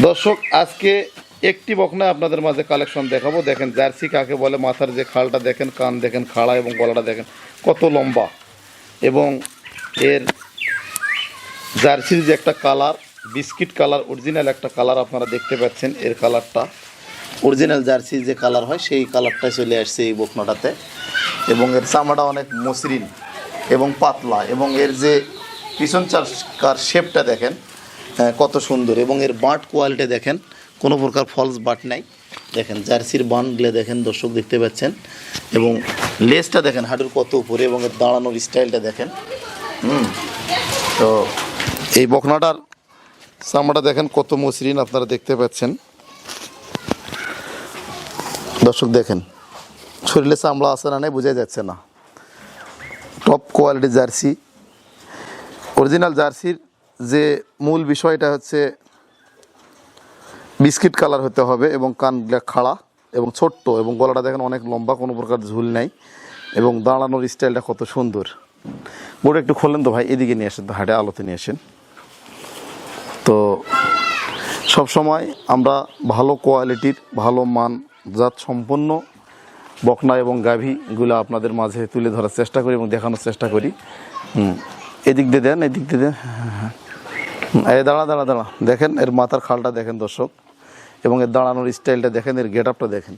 দর্শক আজকে একটি বকনা আপনাদের মাঝে কালেকশন দেখাবো। দেখেন জার্সি কাকে বলে, মাথার যে খালটা দেখেন, কান দেখেন খাড়া এবং গলাটা দেখেন কত লম্বা, এবং এর জার্সির যে একটা কালার বিস্কিট কালার, অরিজিনাল একটা কালার আপনারা দেখতে পাচ্ছেন। এর কালারটা অরিজিনাল জার্সির যে কালার হয় সেই কালারটাই চলে আসছে এই বকনাটাতে, এবং এর চামড়া অনেক মসৃণ এবং পাতলা, এবং এর যে পিছন চাকার শেপটা দেখেন কত সুন্দর, এবং এর বাট কোয়ালিটি দেখেন কোনো প্রকার ফলস বাট নাই। দেখেন জার্সির বানগুলো দেখেন দর্শক দেখতে পাচ্ছেন, এবং লেজটা দেখেন হাঁটুর কত উপরে, এবং এর দাঁড়ানোর স্টাইলটা দেখেন। তো এই বকনাটার চামড়া দেখেন কত মসৃণ আপনারা দেখতে পাচ্ছেন। দর্শক দেখেন শরীরে চামড়া আছে না নাই বোঝা যাচ্ছে না। টপ কোয়ালিটির জার্সি, অরিজিনাল জার্সির যে মূল বিষয়টা হচ্ছে বিস্কিট কালার হতে হবে, এবং কানগুলা খাড়া এবং ছোট্ট, এবং গলাটা দেখেন অনেক লম্বা, কোনো প্রকার ঝুল নাই, এবং দাঁড়ানোর স্টাইলটা কত সুন্দর। বোর্ড একটু খোলেন তো ভাই, এদিকে নিয়ে আসেন তো, হাটে আলোতে নিয়ে আসেন। তো সবসময় আমরা ভালো কোয়ালিটির ভালো মান জাত সম্পন্ন বকনা এবং গাভীগুলো আপনাদের মাঝে তুলে ধরার চেষ্টা করি এবং দেখানোর চেষ্টা করি। এদিক দিয়ে দেন, এদিক দিয়ে দেন, এই দাঁড়া দাঁড়া দাঁড়া, দেখেন এর মাথার খালটা দেখেন দর্শক, এবং এর দাঁড়ানোর স্টাইলটা দেখেন, এর গেট আপটা দেখেন,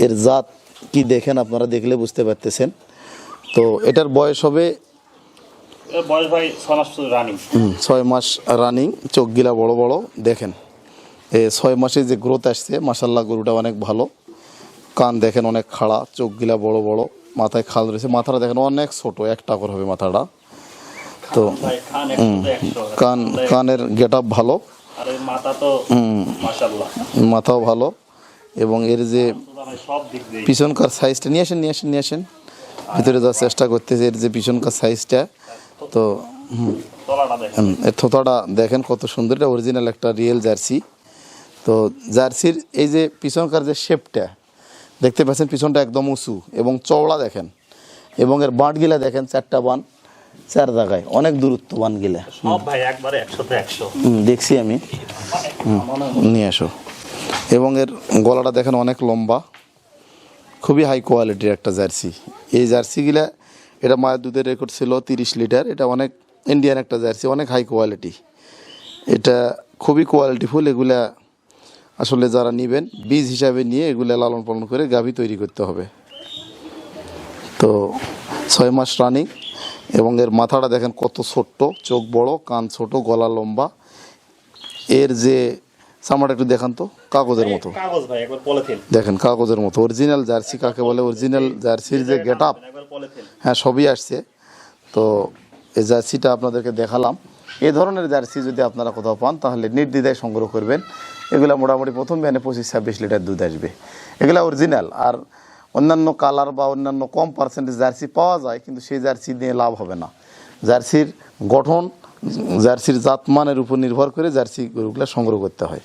এর জাত কি দেখেন আপনারা দেখলে বুঝতে পারতেছেন। তো এটার বয়স হবে 6 মাস রানিং। চোখগুলা বড় বড় দেখেন, 6 মাসে যে গ্রোথ আসছে মাশাল্লাহ, গরুটা অনেক ভালো। কান দেখেন অনেক খাড়া, চোখগুলা বড় বড়, মাথায় খাল রয়েছে, মাথাটা দেখেন অনেক ছোট, এক টাকর হবে মাথাটা। তো কানের গেট আপ ভালো, মাথাও ভালো, এবং এর যে পিছনকার সাইজটা নিয়ে আসেন ভিতরে যাওয়ার চেষ্টা করতেছে, এর যে পিছনকার সাইজটা, তো এর থোতাটা দেখেন কত সুন্দর। এটা অরিজিনাল একটা রিয়েল জার্সি। তো জার্সির এই যে পিছনকার যে শেপটা দেখতে পাচ্ছেন, পিছনটা একদম উঁচু এবং চওড়া দেখেন, এবং এর বাঁটগুলা দেখেন 4টা বান 4 জায়গায়, অনেক দূরত্ব বানগুলা দেখছি আমি। নিয়ে আসো। এবং এর গলাটা দেখেন অনেক লম্বা, খুবই হাই কোয়ালিটির একটা জার্সি। এই জার্সিগুলা, এটা মায়ের দুধের রেকর্ড ছিল 30 লিটার। এটা অনেক ইন্ডিয়ান একটা জার্সি, অনেক হাই কোয়ালিটি, এটা খুবই কোয়ালিটিফুল। এগুলা আসলে যারা নেবেন বীজ হিসাবে নিয়ে এগুলা লালন পালন করে গাভী তৈরি করতে হবে। তো 6 মাস রানিং, এবং এর মাথাটা দেখেন কত ছোট্ট, চোখ বড়, কান ছোট, গলা লম্বা। এর যে চামড়াটা একটু দেখান তো, কাগজের মতো দেখেন, কাগজের মতো। অরিজিনাল জার্সি কাকে বলে, অরিজিনাল জার্সির যে গেট আপ, হ্যাঁ সবই আসছে। তো এই জার্সিটা আপনাদেরকে দেখালাম। এই ধরনের জার্সি যদি আপনারা কোথাও পান তাহলে নির্দ্বিধায় সংগ্রহ করবেন। এগুলো মোটামুটি প্রথম বিয়ানে 25-26 লিটার দুধ আসবে, এগুলো অরিজিনাল। আর অন্যান্য কালার বা অন্যান্য কম পার্সেন্টেজ জার্সি পাওয়া যায়, কিন্তু সেই জার্সি নিয়ে লাভ হবে না। জার্সির গঠন, জার্সির জাতমানের উপর নির্ভর করে জার্সি গরুগুলো সংগ্রহ করতে হয়।